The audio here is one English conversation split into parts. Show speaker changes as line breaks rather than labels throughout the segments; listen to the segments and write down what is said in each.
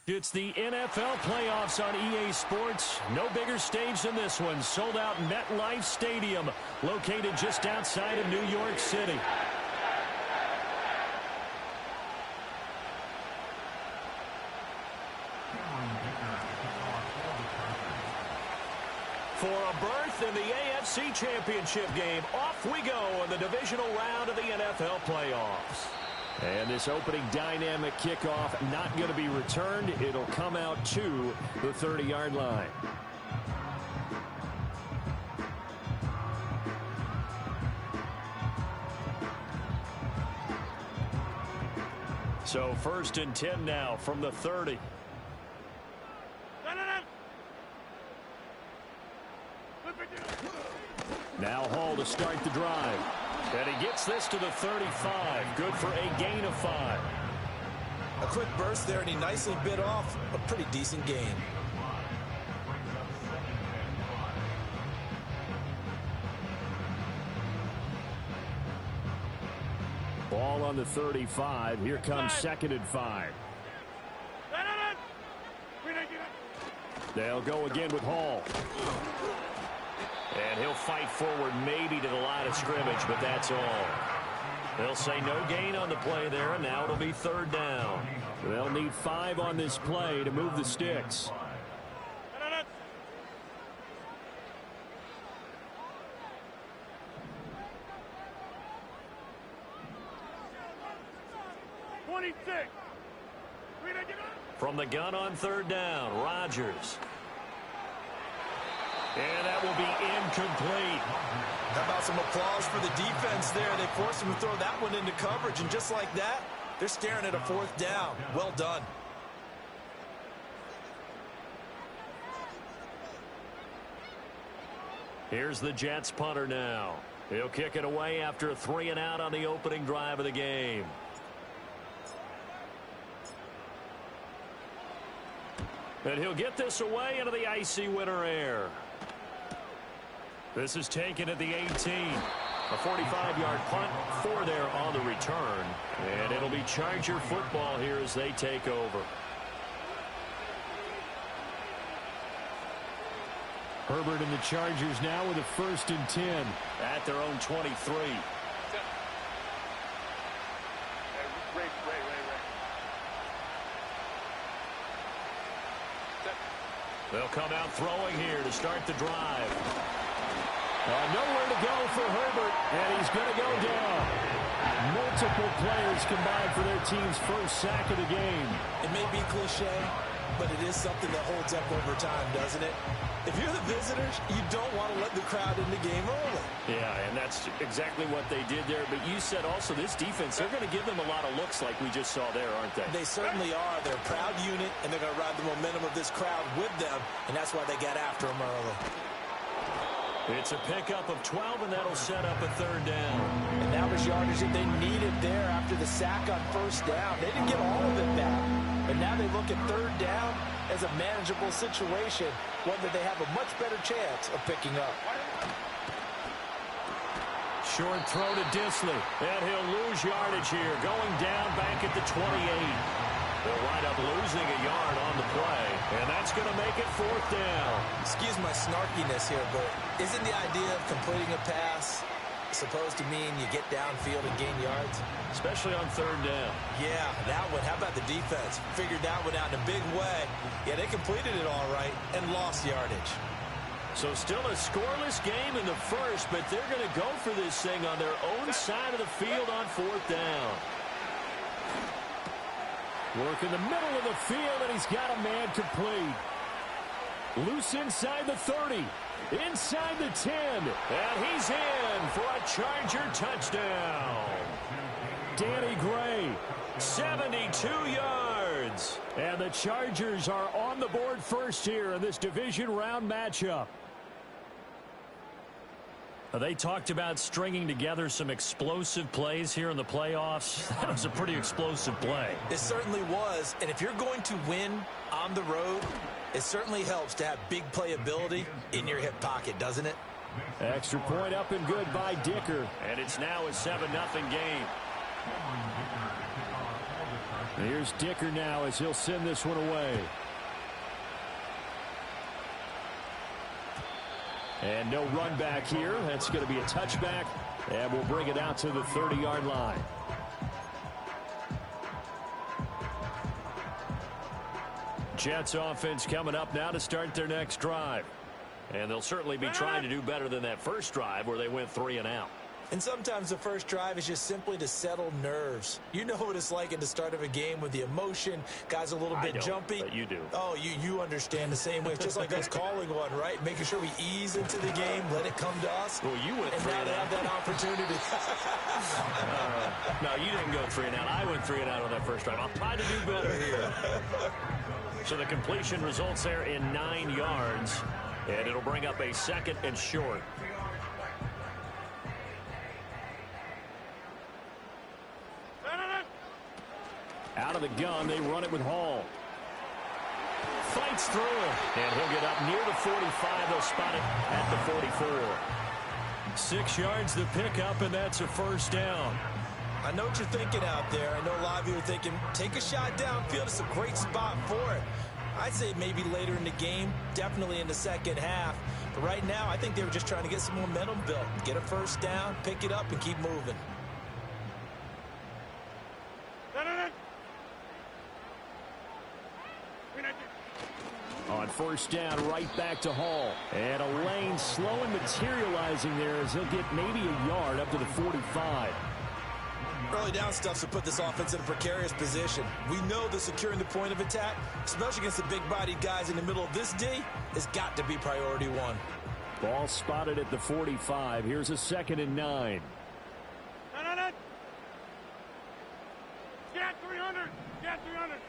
It's the NFL playoffs on EA Sports. No bigger stage than this one. Sold out MetLife Stadium, located just outside of New York City. For a berth in the AFC Championship game, off we go in the divisional round of the NFL playoffs. And this opening dynamic kickoff not going to be returned. It'll come out to the 30-yard line. So 1st and 10 now from the 30. Now Hall to start the drive. And he gets this to the 35. Good for a gain of 5.
A quick burst there, and he nicely bit off a pretty decent gain.
Ball on the 35. Here comes 2nd and 5. They'll go again with Hall. And he'll fight forward maybe to the line of scrimmage, but that's all. They'll say no gain on the play there, and now it'll be 3rd down. They'll need 5 on this play to move the sticks. From the gun on 3rd down, Rodgers. And that will be incomplete.
How about some applause for the defense there? They forced him to throw that one into coverage, and just like that, they're staring at a 4th down. Well done.
Here's the Jets punter now. He'll kick it away after a 3-and-out on the opening drive of the game. And he'll get this away into the icy winter air. This is taken at the 18. A 45-yard punt, 4 there on the return. And it'll be Charger football here as they take over. Herbert and the Chargers now with a 1st and 10 at their own 23. They'll come out throwing here to start the drive. Nowhere to go for Herbert, and he's going to go down. Multiple players combined for their team's first sack of the game.
It may be cliche, but it is something that holds up over time, doesn't it? If you're the visitors, you don't want to let the crowd in the game early.
Yeah, and that's exactly what they did there. But you said also this defense, they're going to give them a lot of looks like we just saw there, aren't they?
They certainly are. They're a proud unit, and they're going to ride the momentum of this crowd with them, and that's why they got after them early.
It's a pickup of 12, and that'll set up a 3rd down.
And that was yardage that they needed there after the sack on 1st down. They didn't get all of it back, but now they look at 3rd down as a manageable situation, one that they have a much better chance of picking up.
Short throw to Disley, and he'll lose yardage here, going down back at the 28. They'll wind up losing a yard on the play, and that's going to make it 4th down.
Excuse my snarkiness here, but isn't the idea of completing a pass supposed to mean you get downfield and gain yards?
Especially on 3rd down.
Yeah, that one. How about the defense? Figured that one out in a big way. Yeah, they completed it all right and lost yardage.
So still a scoreless game in the first, but they're going to go for this thing on their own side of the field on 4th down. Work in the middle of the field, and he's got a man complete. Loose inside the 30. Inside the 10. And he's in for a Charger touchdown. Danny Gray, 72 yards. And the Chargers are on the board first here in this division round matchup. They talked about stringing together some explosive plays here in the playoffs. That was a pretty explosive play.
It certainly was. And if you're going to win on the road, it certainly helps to have big playability in your hip pocket, doesn't it?
Extra point up and good by Dicker. And it's now a 7-0 game. Here's Dicker now as he'll send this one away. And no run back here. That's going to be a touchback. And we'll bring it out to the 30-yard line. Jets offense coming up now to start their next drive. And they'll certainly be trying to do better than that first drive where they went 3 and out.
And sometimes the first drive is just simply to settle nerves. You know what it's like at the start of a game with the emotion. Guys a little bit jumpy.
But you do.
Oh, you understand the same way. It's just like us calling one, right? Making sure we ease into the game, let it come to us.
Well, you went 3 and out.
And now they have that opportunity.
No, you didn't go 3 and out. I went 3 and out on that first drive. I'll try to do better here. So the completion results there in 9 yards. And it'll bring up a 2nd and short. Out of the gun, they run it with Hall. Fights through it. And he'll get up near the 45. They'll spot it at the 44. 6 yards the pickup, and that's a first down.
I know what you're thinking out there. I know a lot of you are thinking, take a shot downfield. It's a great spot for it. I'd say maybe later in the game, definitely in the second half. But right now, I think they were just trying to get some momentum built. Get a first down, pick it up, and keep moving.
On first down, right back to Hall. And a lane slow and materializing there as he'll get maybe a yard up to the 45.
Early down stuff to put this offense in a precarious position. We know that securing the point of attack, especially against the big-bodied guys in the middle of this D, has got to be priority one.
Ball spotted at the 45. Here's a 2nd and 9.
Get 300. Get 300.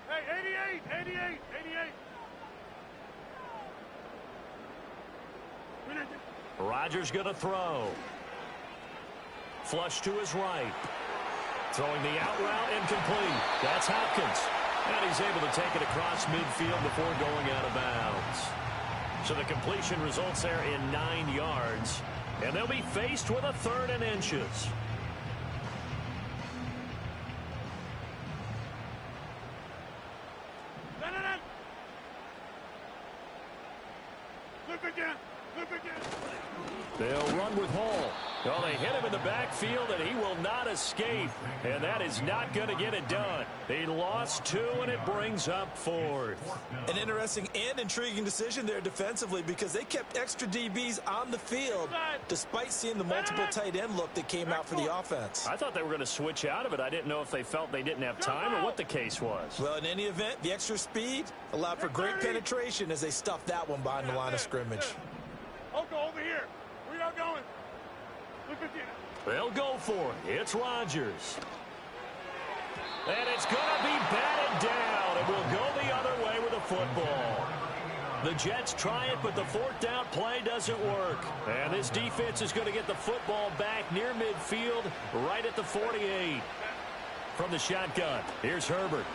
Hey, 88.
Rodgers going to throw. Flush to his right. Throwing the out route incomplete. That's Hopkins. And he's able to take it across midfield before going out of bounds. So the completion results there in 9 yards. And they'll be faced with a 3rd and inches. They'll run with Hall. Well, they hit him in the backfield, and he will not escape. And that is not going to get it done. They lost 2, and it brings up 4th.
An interesting and intriguing decision there defensively because they kept extra DBs on the field despite seeing the multiple tight end look that came out for the offense.
I thought they were going to switch out of it. I didn't know if they felt they didn't have time or what the case was.
Well, in any event, the extra speed allowed for great penetration as they stuffed that one behind the line of scrimmage.
I'll go over here. Where y'all going?
They'll go for it. It's Rodgers. And it's going to be batted down. It will go the other way with the football. The Jets try it, but the 4th down play doesn't work. And this defense is going to get the football back near midfield, right at the 48. From the shotgun, here's Herbert.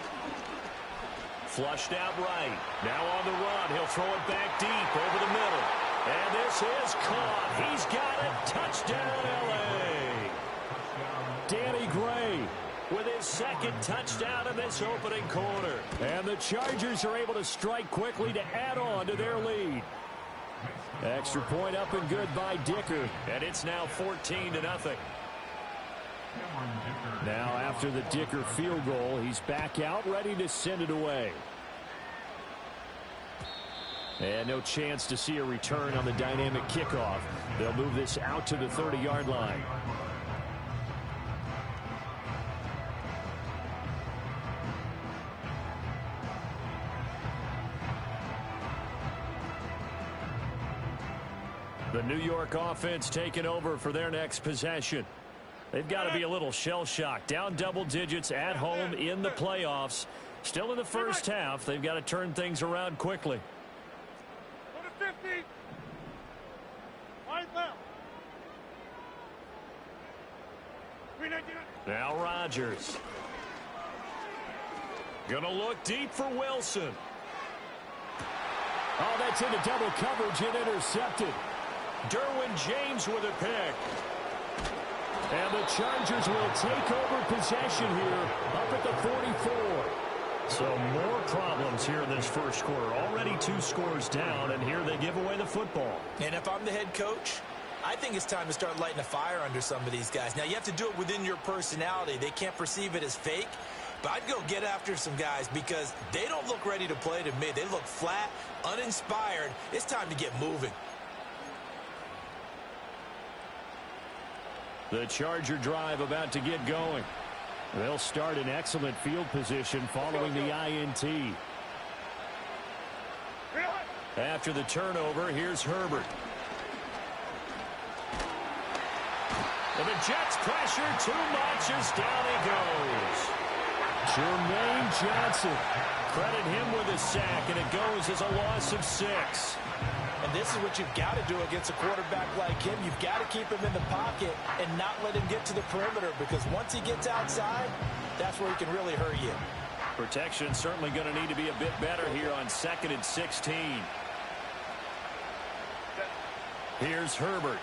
Flushed out right. Now on the run. He'll throw it back deep over the middle. And this is caught. He's got it. Touchdown, L.A. Danny Gray with his 2nd touchdown in this opening quarter. And the Chargers are able to strike quickly to add on to their lead. Extra point up and good by Dicker. And it's now 14-0. Now after the Dicker field goal, he's back out ready to send it away. And no chance to see a return on the dynamic kickoff. They'll move this out to the 30-yard line. The New York offense taking over for their next possession. They've got to be a little shell-shocked. Down double digits at home in the playoffs. Still in the first half. They've got to turn things around quickly.
50. Right left.
Now Rodgers. Gonna look deep for Wilson. Oh, that's into double coverage and intercepted. Derwin James with a pick. And the Chargers will take over possession here up at the 44. So more problems here in this first quarter. Already 2 scores down, and here they give away the football.
And if I'm the head coach, I think it's time to start lighting a fire under some of these guys. Now, you have to do it within your personality. They can't perceive it as fake. But I'd go get after some guys because they don't look ready to play to me. They look flat, uninspired. It's time to get moving.
The Charger drive about to get going. They'll start in excellent field position following the INT. After the turnover, here's Herbert. And the Jets pressure too much as down he goes. Jermaine Johnson. Credit him with a sack, and it goes as a loss of 6.
And this is what you've got to do against a quarterback like him. You've got to keep him in the pocket and not let him get to the perimeter, because once he gets outside, that's where he can really hurt you.
Protection certainly going to need to be a bit better here on 2nd and 16. Here's Herbert.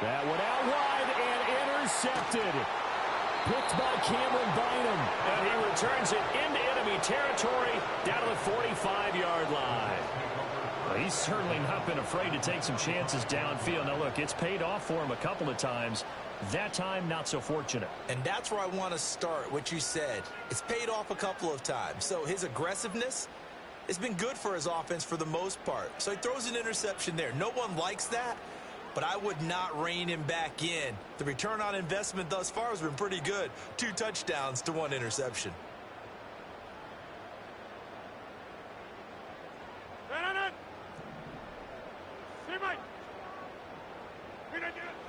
That one out wide and intercepted. Picked by Cameron Bynum. And he returns it into enemy territory down to the 45-yard line. Well, he's certainly not been afraid to take some chances downfield. Now, look, it's paid off for him a couple of times. That time, not so fortunate.
And that's where I want to start, what you said. It's paid off a couple of times. So his aggressiveness has been good for his offense for the most part. So he throws an interception there. No one likes that, but I would not rein him back in. The return on investment thus far has been pretty good. 2 touchdowns to 1 interception.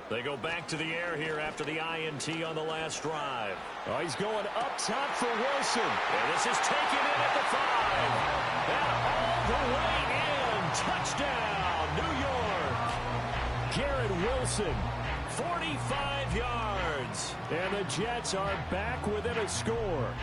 They go back to the air here after the INT on the last drive. Oh, he's going up top for Wilson. And this is taken in at the 5. And all the way in. Touchdown, New York. Garrett Wilson, 45 yards. And the Jets are back within a score.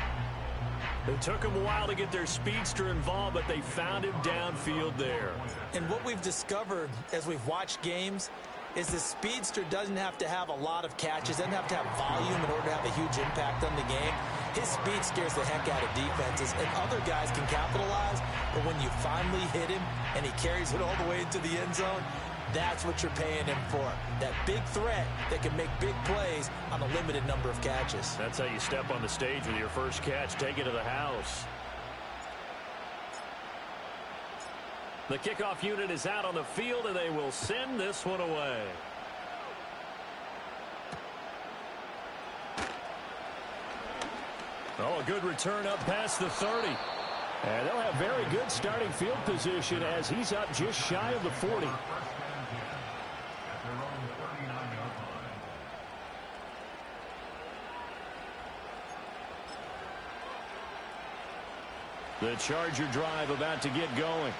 It took them a while to get their speedster involved, but they found him downfield there.
And what we've discovered as we've watched games is the speedster doesn't have to have a lot of catches, doesn't have to have volume in order to have a huge impact on the game. His speed scares the heck out of defenses, and other guys can capitalize, but when you finally hit him and he carries it all the way into the end zone, that's what you're paying him for. That big threat that can make big plays on a limited number of catches.
That's how you step on the stage with your first catch. Take it to the house. The kickoff unit is out on the field, and they will send this one away. Oh, a good return up past the 30. And they'll have very good starting field position as he's up just shy of the 40. The Charger drive about to get going.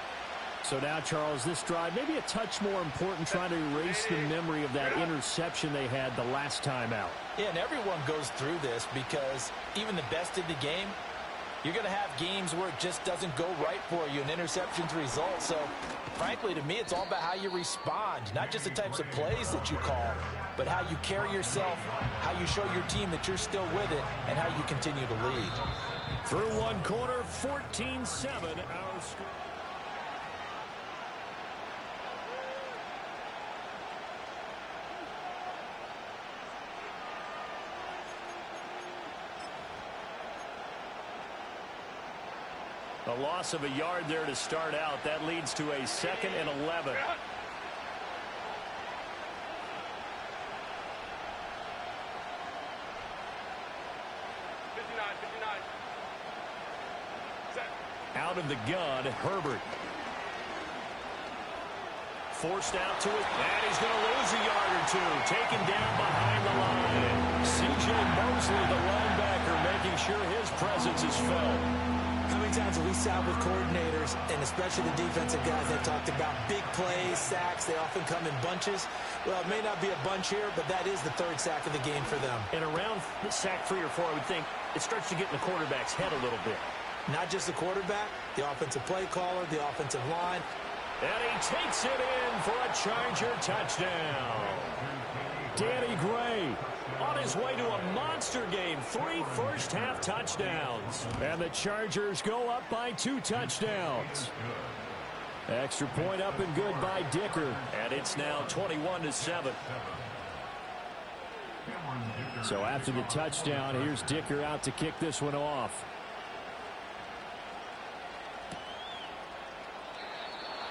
So now, Charles, this drive maybe a touch more important, trying to erase the memory of that interception they had the last time out.
Yeah, and everyone goes through this because even the best in the game, you're going to have games where it just doesn't go right for you, and interceptions result. So, frankly, to me, it's all about how you respond, not just the types of plays that you call, but how you carry yourself, how you show your team that you're still with it, and how you continue to lead.
Through one quarter, 14-7, our score. A loss of a yard there to start out. That leads to a 2nd and 11. Out of the gun, Herbert. Forced out to it, and he's going to lose a yard or two. Taken down behind the line. C.J. Mosley, the linebacker, making sure his presence is felt.
How many times have we sat with coordinators, and especially the defensive guys, that talked about big plays, sacks? They often come in bunches. Well, it may not be a bunch here, but that is the 3rd sack of the game for them.
And around sack 3 or 4, I would think it starts to get in the quarterback's head a little bit.
Not just the quarterback, the offensive play caller, the offensive line.
And he takes it in for a Charger touchdown. Danny Gray on his way to a monster game. 3 first-half touchdowns. And the Chargers go up by 2 touchdowns. Extra point up and good by Dicker. And it's now 21-7. So after the touchdown, here's Dicker out to kick this one off.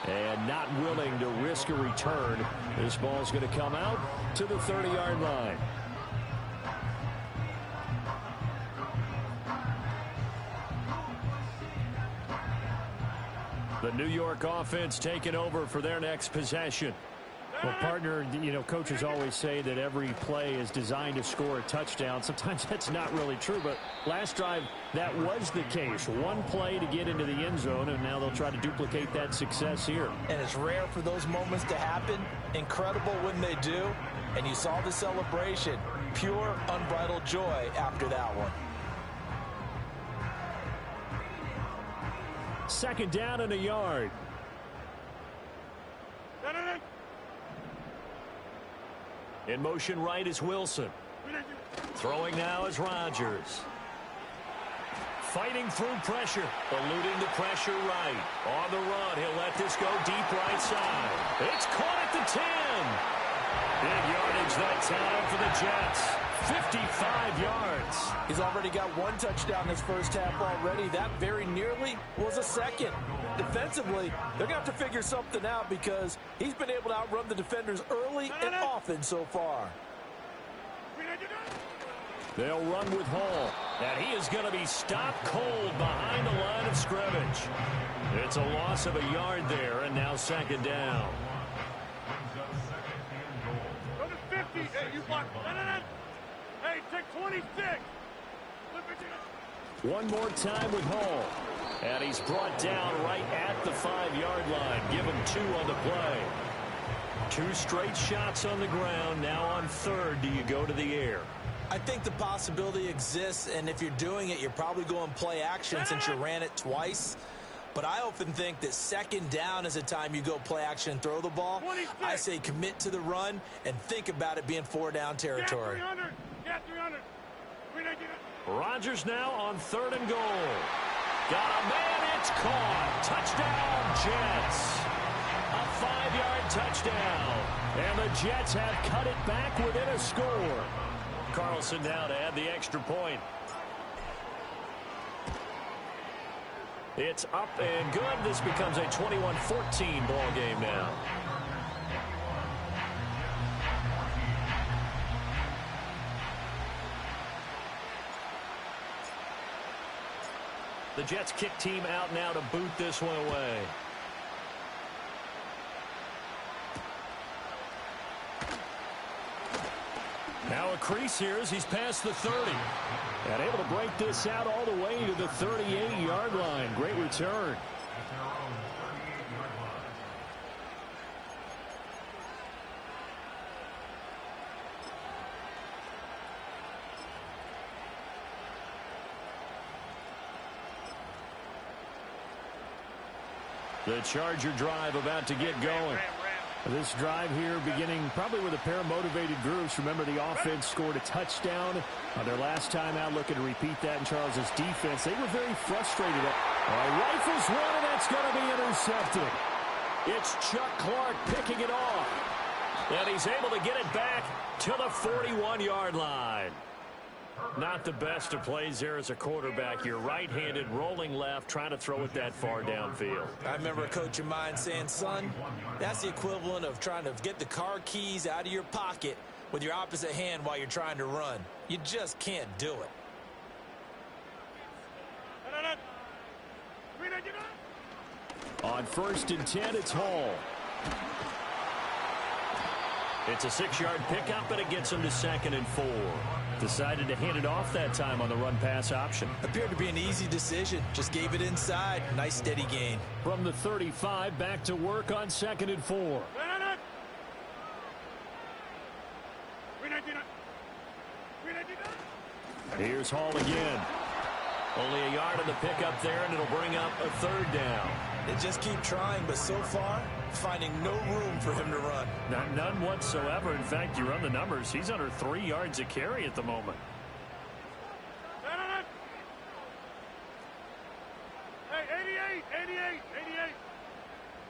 And not willing to risk a return. This ball's going to come out to the 30-yard line. The New York offense taking over for their next possession. Well, partner, you know, coaches always say that every play is designed to score a touchdown. Sometimes that's not really true, but last drive, that was the case. One play to get into the end zone, and now they'll try to duplicate that success here.
And it's rare for those moments to happen. Incredible when they do. And you saw the celebration. Pure, unbridled joy after that one.
Second down and a yard. In motion right is Wilson. Throwing now is Rodgers. Fighting through pressure. Eluding the pressure right. On the run, he'll let this go deep right side. It's caught at the 10. Big yardage that time for the Jets. 55 yards.
He's already got 1 touchdown this first half already. That very nearly was a second. Defensively, they're going to have to figure something out because he's been able to outrun the defenders early and often so far.
They'll run with Hall. And he is going to be stopped cold behind the line of scrimmage. It's a loss of a yard there, and now second down.
Go to 50. Hey, you block. Hey, take 26.
One more time with Hall. And he's brought down right at the 5-yard line. Give him 2 on the play. 2 straight shots on the ground. Now on third, do you go to the air?
I think the possibility exists, and if you're doing it, you're probably going play action since you ran it twice. But I often think that second down is a time you go play action and throw the ball. 26. I say commit to the run and think about it being 4-down territory.
Get 300.
Rodgers now on third and goal. Got a man, it's caught. Touchdown, Jets. A 5-yard touchdown. And the Jets have cut it back within a score. Carlson now to add the extra point. It's up and good. This becomes a 21-14 ball game now. The Jets kick team out now to boot this one away. Now a crease here as he's past the 30. And able to break this out all the way to the 38-yard line. Great return. The Charger drive about to get going. This drive here beginning probably with a pair of motivated groups. Remember, the offense scored a touchdown on their last time out. Looking to repeat that in Charles's defense. They were very frustrated. Rifles one, and that's going to be intercepted. It's Chuck Clark picking it off. And he's able to get it back to the 41-yard line. Not the best of plays there as a quarterback. You're right-handed, rolling left, trying to throw it that far downfield.
I remember a coach of mine saying, son, that's the equivalent of trying to get the car keys out of your pocket with your opposite hand while you're trying to run. You just can't do it.
On 1st and 10, it's Hall. It's a 6-yard pickup, and it gets him to 2nd and 4. Decided to hand it off that time on the run-pass option.
Appeared to be an easy decision. Just gave it inside. Nice steady gain.
From the 35, back to work on 2nd and 4. Here's Hall again. Only a yard on the pickup there, and it'll bring up a 3rd down.
They just keep trying, but so far, finding no room for him to run.
None whatsoever. In fact, you run the numbers. He's under 3 yards a carry at the moment.
Hey, 88.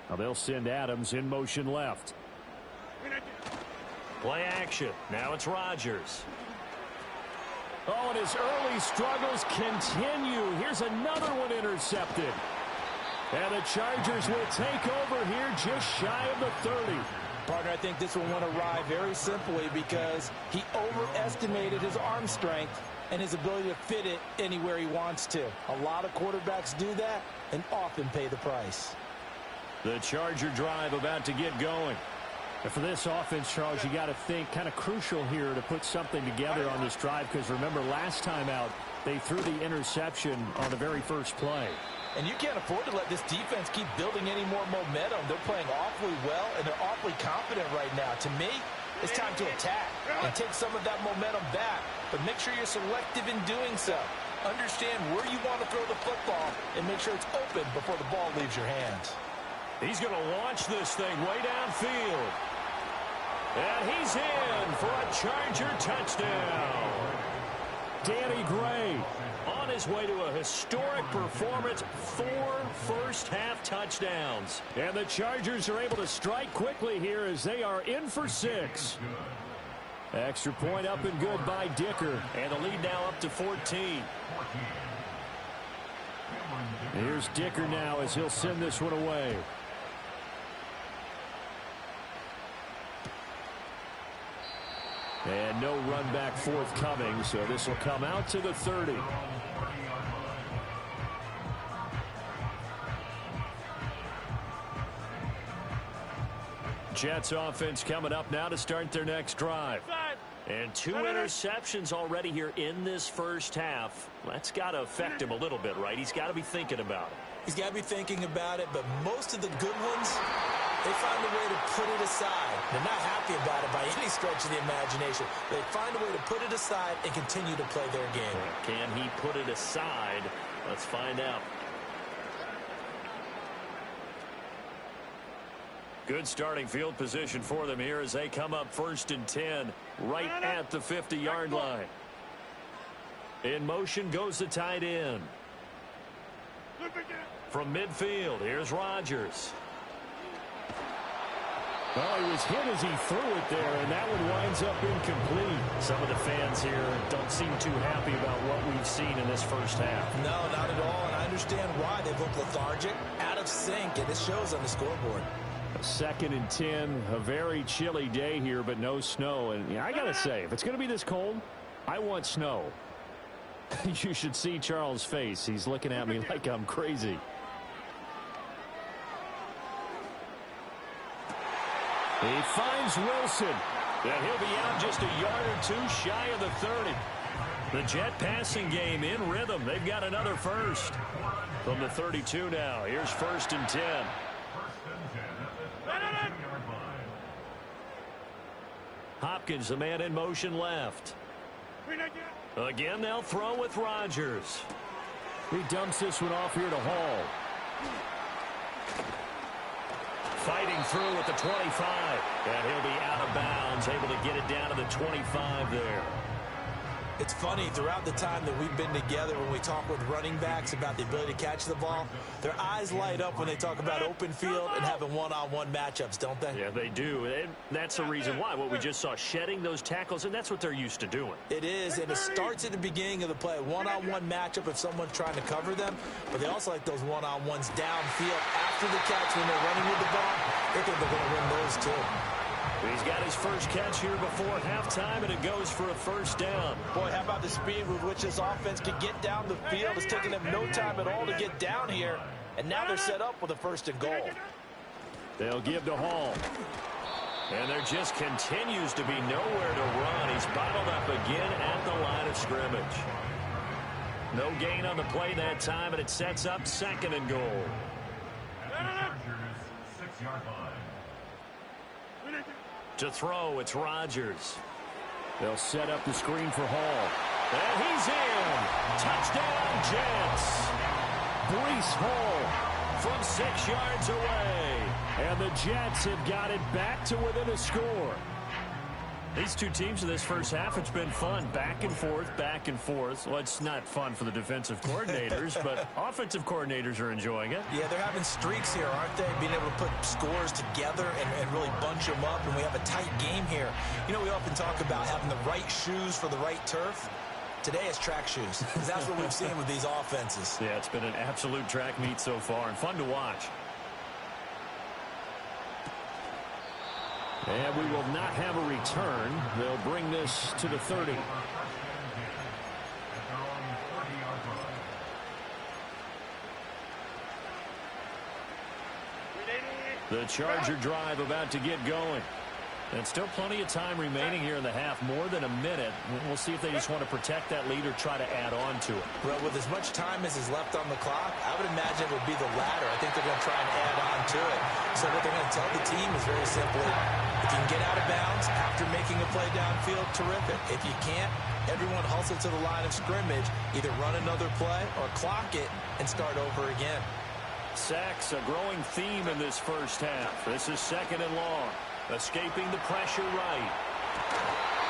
Now they'll send Adams in motion left. Play action. Now it's Rodgers. Oh, and his early struggles continue. Here's another one intercepted. And the Chargers will take over here just shy of the 30.
Partner, I think this one went awry very simply because he overestimated his arm strength and his ability to fit it anywhere he wants to. A lot of quarterbacks do that and often pay the price.
The Charger drive about to get going.
And for this offense, Charles, you got to think kind of crucial here to put something together on this drive, because remember last time out they threw the interception on the very first play.
And you can't afford to let this defense keep building any more momentum. They're playing awfully well, and they're awfully confident right now. To me, it's time to attack and take some of that momentum back. But make sure you're selective in doing so. Understand where you want to throw the football and make sure it's open before the ball leaves your hands.
He's going to launch this thing way downfield. And he's in for a Charger touchdown. Danny Gray on his way to a historic performance, 4 first-half touchdowns. And the Chargers are able to strike quickly here as they are in for 6. Extra point up and good by Dicker. And the lead now up to 14. Here's Dicker now as he'll send this one away. And no run back forthcoming, so this will come out to the 30. Jets offense coming up now to start their next drive. And 2 interceptions already here in this first half. That's got to affect him a little bit, right? He's got to be thinking about it.
He's got to be thinking about it, but most of the good ones, they find a way to put it aside. They're not happy about it by any stretch of the imagination. They find a way to put it aside and continue to play their game.
Can he put it aside? Let's find out. Good starting field position for them here as they come up 1st and 10 right at the 50-yard line. In motion goes the tight end. From midfield, here's Rodgers.
Well, he was hit as he threw it there, and that one winds up incomplete.
Some of the fans here don't seem too happy about what we've seen in this first half.
No, not at all, and I understand why. They've looked lethargic, out of sync, and it shows on the scoreboard.
2nd and 10, a very chilly day here, but no snow. And yeah, I got to say, if it's going to be this cold, I want snow. You should see Charles' face. He's looking at me like I'm crazy.
He finds Wilson. And he'll be out just a yard or 2 shy of the 30. The Jet passing game in rhythm. They've got another first. From the 32 now, here's 1st and 10. Hopkins, the man in motion left. Again, they'll throw with Rodgers.
He dumps this one off here to Hall.
Fighting through at the 25. And he'll be out of bounds, able to get it down to the 25 there.
It's funny, throughout the time that we've been together, when we talk with running backs about the ability to catch the ball, their eyes light up when they talk about open field and having one-on-one matchups, don't they?
Yeah, they do. And that's the reason why. What we just saw, shedding those tackles, and that's what they're used to doing.
It is, and it starts at the beginning of the play. One-on-one matchup if someone's trying to cover them, but they also like those one-on-ones downfield after the catch when they're running with the ball. They think they're going to win those too.
He's got his first catch here before halftime, and it goes for a first down.
Boy, how about the speed with which this offense can get down the field? It's taking them no time at all to get down here, and now they're set up with a 1st and goal.
They'll give to Hall. And there just continues to be nowhere to run. He's bottled up again at the line of scrimmage. No gain on the play that time, and it sets up 2nd and goal. To throw, it's Rodgers.
They'll set up the screen for Hall.
And he's in. Touchdown, Jets.
Breece Hall
from 6 yards away. And the Jets have got it back to within a score.
These two teams in this first half, it's been fun. Back and forth, back and forth. Well, it's not fun for the defensive coordinators, but offensive coordinators are enjoying it.
Yeah, they're having streaks here, aren't they? Being able to put scores together and really bunch them up, and we have a tight game here. You know, we often talk about having the right shoes for the right turf. Today it's track shoes, because that's what we've seen with these offenses.
Yeah, it's been an absolute track meet so far, and fun to watch.
And we will not have a return. They'll bring this to the 30. The Charger drive about to get going. And still plenty of time remaining here in the half, more than a minute. We'll see if they just want to protect that lead or try to add on to it.
Well, with as much time as is left on the clock, I would imagine it would be the latter. I think they're going to try and add on to it. So what they're going to tell the team is very simply, if you can get out of bounds after making a play downfield, terrific. If you can't, everyone hustle to the line of scrimmage, either run another play or clock it and start over again.
Sacks, a growing theme in this first half. This is 2nd and long. Escaping the pressure right.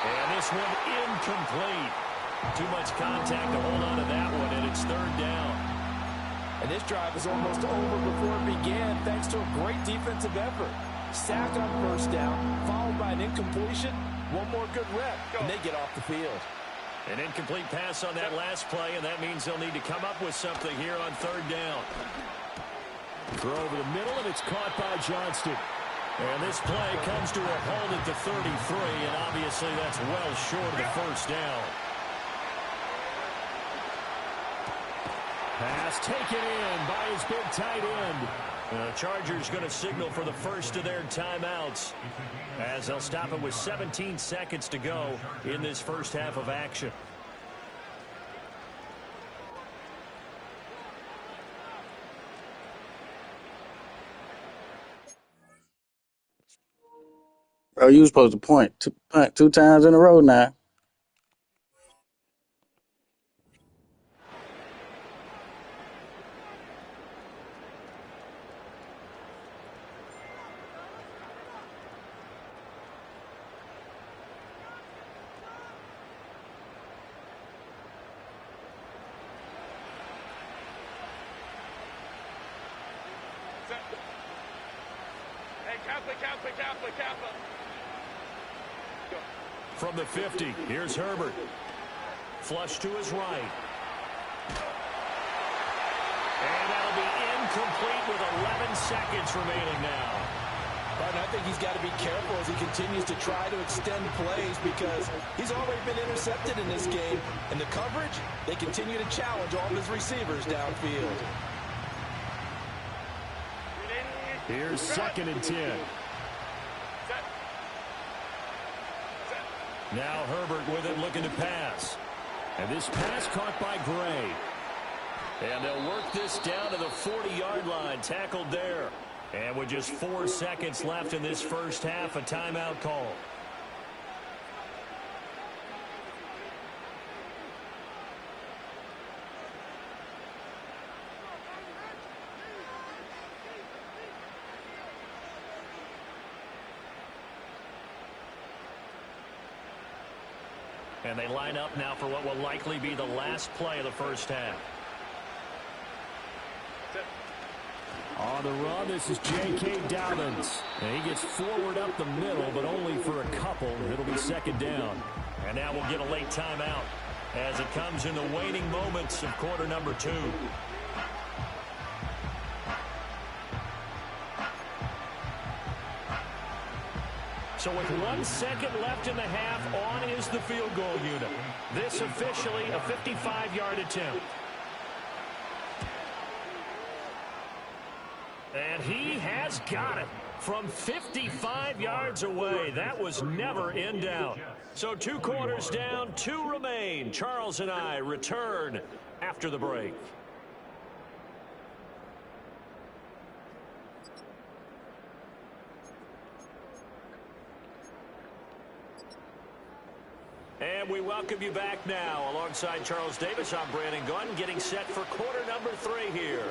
And this one incomplete. Too much contact to hold on to that one, and it's 3rd down.
And this drive is almost over before it began, thanks to a great defensive effort. Sack on 1st down, followed by an incompletion. One more good rep, and they get off the field.
An incomplete pass on that last play, and that means they'll need to come up with something here on 3rd down. Throw over the middle, and it's caught by Johnston. And this play comes to a halt at the 33, and obviously that's well short of the 1st down. Pass taken in by his big tight end. The Chargers going to signal for the first of their timeouts, as they'll stop it with 17 seconds to go in this first half of action.
Bro, you were supposed to punt two times in a row now.
Hey, Kappa.
From the 50, here's Herbert. Flush to his right. And that'll be incomplete with 11 seconds remaining now.
But I think he's got to be careful as he continues to try to extend plays, because he's already been intercepted in this game. And the coverage, they continue to challenge all of his receivers downfield.
Here's 2nd and 10. Now Herbert with it, looking to pass. And this pass caught by Gray. And they'll work this down to the 40-yard line, tackled there. And with just 4 seconds left in this first half, a timeout call. And they line up now for what will likely be the last play of the first half. On the run, this is J.K. Dobbins. And he gets forward up the middle, but only for a couple. It'll be 2nd down. And now we'll get a late timeout as it comes in the waning moments of quarter number 2. So with 1 second left in the half, on is the field goal unit. This officially a 55-yard attempt. And he has got it from 55 yards away. That was never in doubt. So 2 quarters down, 2 remain. Charles and I return after the break. And we welcome you back now. Alongside Charles Davis, I'm Brandon Gunn, getting set for quarter number 3 here.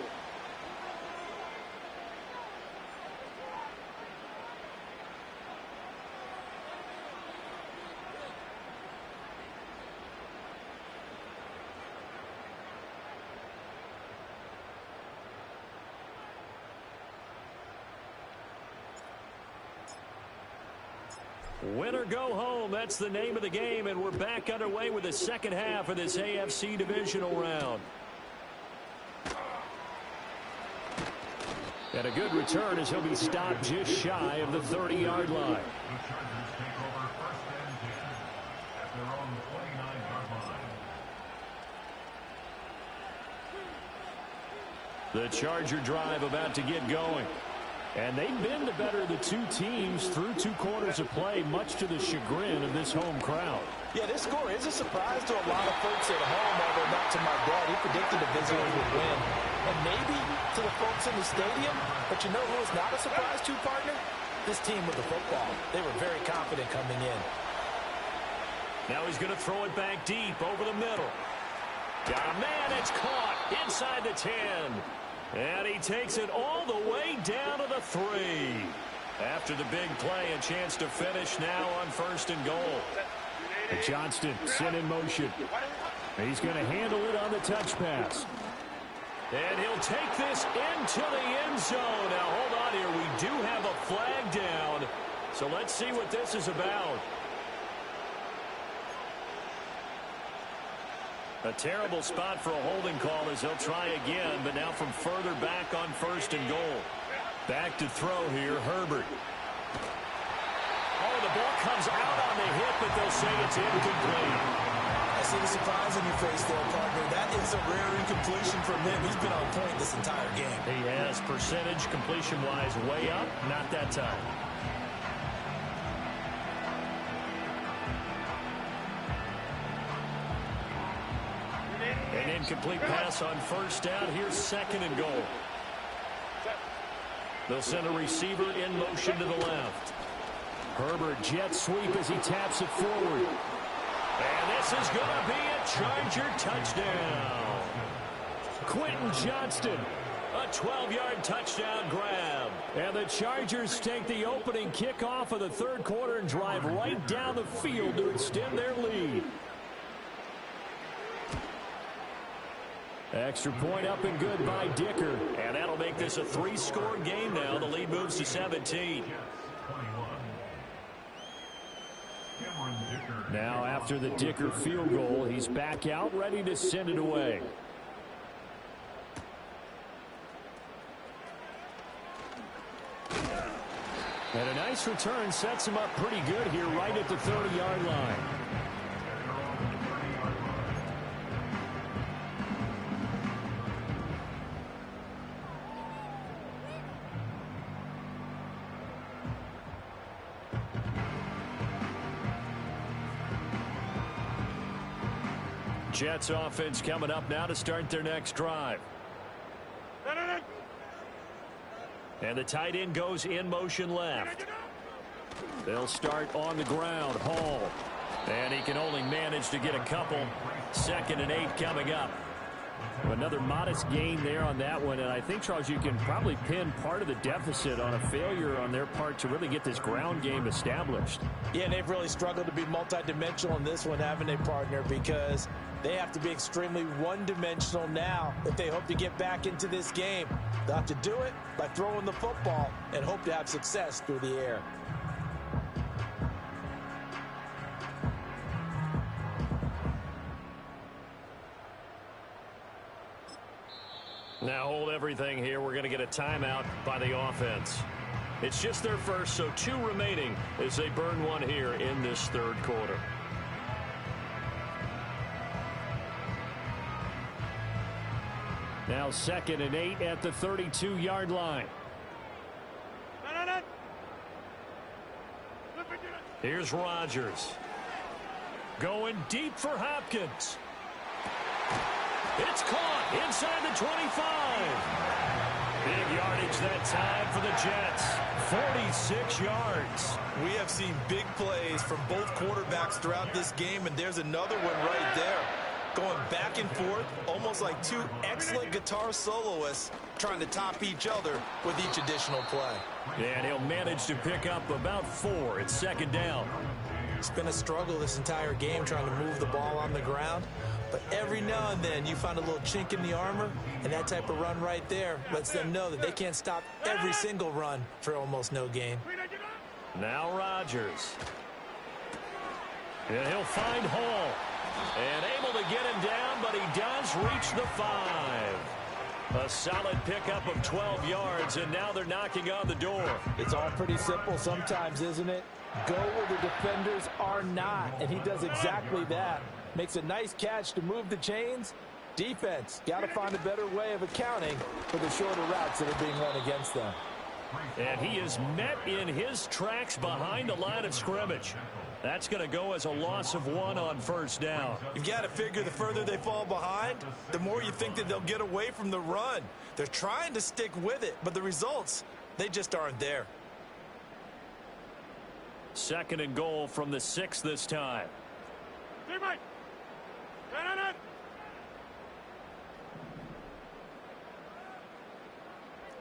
Win or go home, that's the name of the game, and we're back underway with the second half of this AFC divisional round. And a good return as he'll be stopped just shy of the 30-yard line. The Charger drive about to get going. And they've been the better of the two teams through 2 quarters of play, much to the chagrin of this home crowd.
Yeah, this score is a surprise to a lot of folks at home, although not to my dad. He predicted the visitors would win. And maybe to the folks in the stadium. But you know who is not a surprise to, partner? This team with the football. They were very confident coming in.
Now he's going to throw it back deep over the middle. Got a man, it's caught inside the 10. And he takes it all the way down to the 3. After the big play, a chance to finish now on 1st and goal. Johnston sent in motion. He's going to handle it on the touch pass. And he'll take this into the end zone. Now, hold on here. We do have a flag down. So let's see what this is about. A terrible spot for a holding call as he'll try again, but now from further back on 1st and goal. Back to throw here, Herbert. Oh, the ball comes out on the hit, but they'll say it's incomplete.
I see the surprise in your face there, partner. That is a rare incompletion from him. He's been on point this entire game.
He has percentage completion-wise way up, not that time. An incomplete pass on 1st down. Here's 2nd and goal. They'll send a receiver in motion to the left. Herbert jet sweep as he taps it forward. And this is going to be a Charger touchdown. Quentin Johnston, a 12-yard touchdown grab. And the Chargers take the opening kickoff of the 3rd quarter and drive right down the field to extend their lead. Extra point up and good by Dicker. And that'll make this a 3-score game now. The lead moves to 17. Now after the Dicker field goal, he's back out ready to send it away. And a nice return sets him up pretty good here right at the 30-yard line. Jets offense coming up now to start their next drive. And the tight end goes in motion left. They'll start on the ground. Hall. And he can only manage to get a couple. 2nd and 8 coming up. Another modest gain there on that one. And I think, Charles, you can probably pin part of the deficit on a failure on their part to really get this ground game established.
Yeah, they've really struggled to be multidimensional in this one, haven't they, partner? Because they have to be extremely one-dimensional now if they hope to get back into this game. They'll have to do it by throwing the football and hope to have success through the air.
Now hold everything here. We're going to get a timeout by the offense. It's just their first, so 2 remaining as they burn one here in this 3rd quarter. Now 2nd and 8 at the 32-yard line. Here's Rodgers. Going deep for Hopkins. It's caught inside the 25. Big yardage that time for the Jets. 46 yards.
We have seen big plays from both quarterbacks throughout this game, and there's another one right there. Going back and forth, almost like 2 excellent guitar soloists trying to top each other with each additional play.
And he'll manage to pick up about 4. It's 2nd down.
It's been a struggle this entire game trying to move the ball on the ground. But every now and then you find a little chink in the armor, and that type of run right there lets them know that they can't stop every single run for almost no gain.
Now Rodgers.
And he'll find Hall. And able to get him down, but he does reach the 5. A solid pickup of 12 yards, and now they're knocking on the door.
It's all pretty simple sometimes, isn't it? Go where the defenders are not, and he does exactly that. Makes a nice catch to move the chains. Defense, got to find a better way of accounting for the shorter routes that are being run against them.
And he is met in his tracks behind the line of scrimmage. That's going to go as a loss of 1 on first down.
You've got to figure the further they fall behind, the more you think that they'll get away from the run. They're trying to stick with it, but the results, they just aren't there.
2nd and goal from the 6 this time.
Teammate!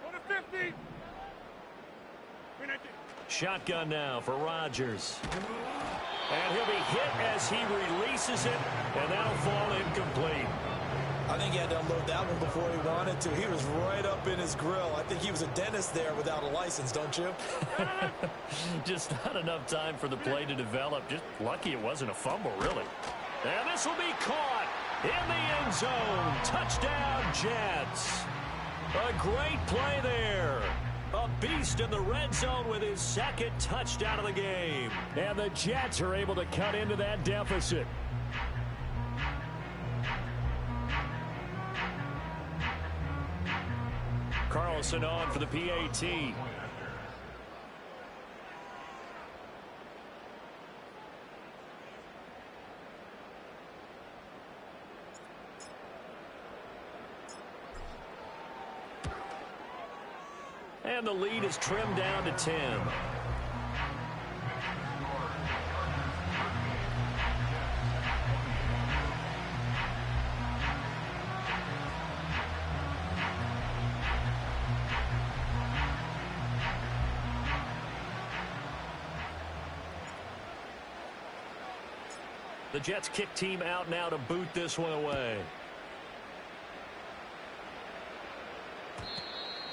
Go to 50!
Shotgun now for Rodgers. And he'll be hit as he releases it, and that'll fall incomplete.
I think he had to unload that one before he wanted to. He was right up in his grill. I think he was a dentist there without a license, don't you?
Just not enough time for the play to develop. Just lucky it wasn't a fumble, really. And this will be caught in the end zone. Touchdown, Jets. A great play there. A beast in the red zone with his 2nd touchdown of the game. And the Jets are able to cut into that deficit. Carlson on for the PAT. And the lead is trimmed down to 10. The Jets kick team out now to boot this one away.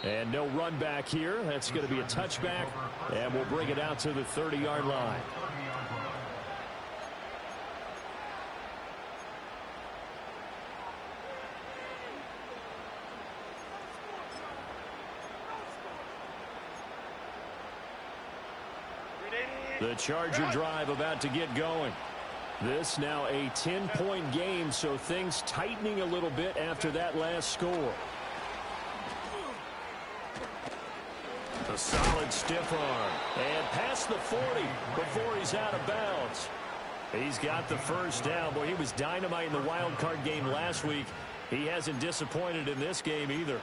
And no run back here. That's going to be a touchback, and we'll bring it out to the 30-yard line. The Charger drive about to get going. This now a 10-point game, so things tightening a little bit after that last score. A solid stiff arm. And past the 40 before he's out of bounds. He's got the first down. Boy, he was dynamite in the wild card game last week. He hasn't disappointed in this game either.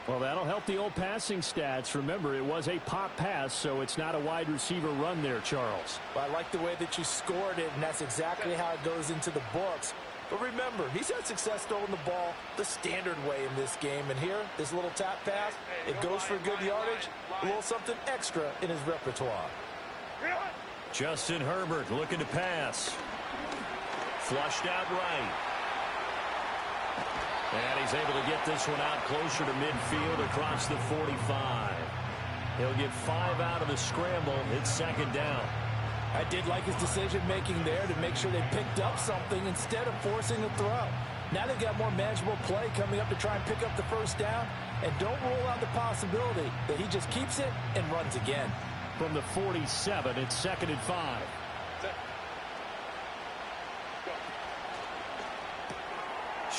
Well, that'll help the old passing stats. Remember, it was a pop pass, so it's not a wide receiver run there, Charles.
Well, I like the way that you scored it, and that's exactly how it goes into the books. But remember, he's had success throwing the ball the standard way in this game. And here, this little tap pass, it goes for good yardage, a little something extra in his repertoire.
Justin Herbert looking to pass. Flushed out right. And he's able to get this one out closer to midfield across the 45. He'll get 5 out of the scramble. It's 2nd down.
I did like his decision-making there to make sure they picked up something instead of forcing a throw. Now they've got more manageable play coming up to try and pick up the first down. And don't rule out the possibility that he just keeps it and runs again.
From the 47, it's 2nd and 5.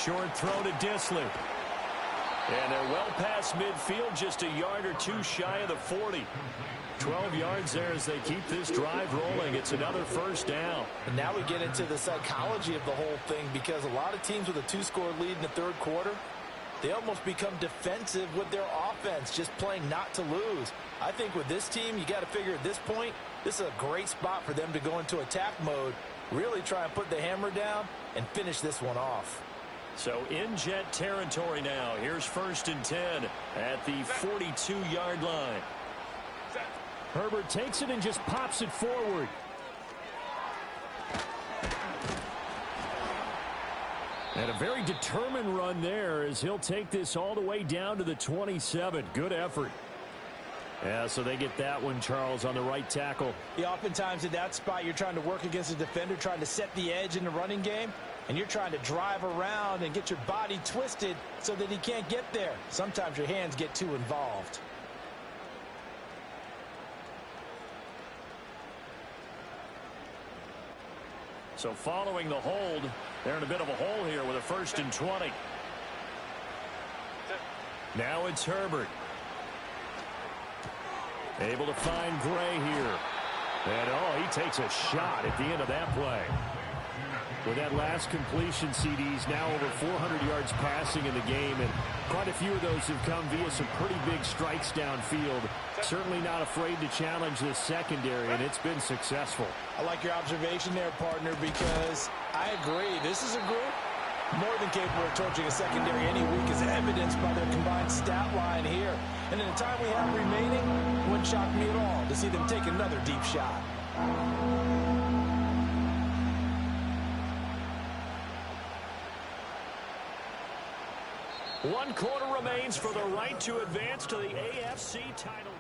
Short throw to Dissly. And they're well past midfield, just a yard or two shy of the 40. 12 yards there as they keep this drive rolling. It's another first down.
And now we get into the psychology of the whole thing, because a lot of teams with a 2-score lead in the 3rd quarter, they almost become defensive with their offense, just playing not to lose. I think with this team, you got to figure at this point, this is a great spot for them to go into attack mode, really try and put the hammer down and finish this one off.
So in Jet territory now. Here's 1st and 10 at the 42-yard line.
Herbert takes it and just pops it forward. And a very determined run there as he'll take this all the way down to the 27. Good effort. Yeah, so they get that one, Charles, on the right tackle.
Yeah, oftentimes in that spot, you're trying to work against a defender, trying to set the edge in the running game, and you're trying to drive around and get your body twisted so that he can't get there. Sometimes your hands get too involved.
So following the hold, they're in a bit of a hole here with a 1st and 20. Now it's Herbert. Able to find Gray here. And, oh, he takes a shot at the end of that play. With that last completion, CD's now over 400 yards passing in the game, and quite a few of those have come via some pretty big strikes downfield. Certainly not afraid to challenge this secondary, and it's been successful.
I like your observation there, partner, because I agree. This is a group more than capable of torching a secondary any week, as evidenced by their combined stat line here. And in the time we have remaining, it wouldn't shock me at all to see them take another deep shot.
One quarter remains for the right to advance to the AFC title.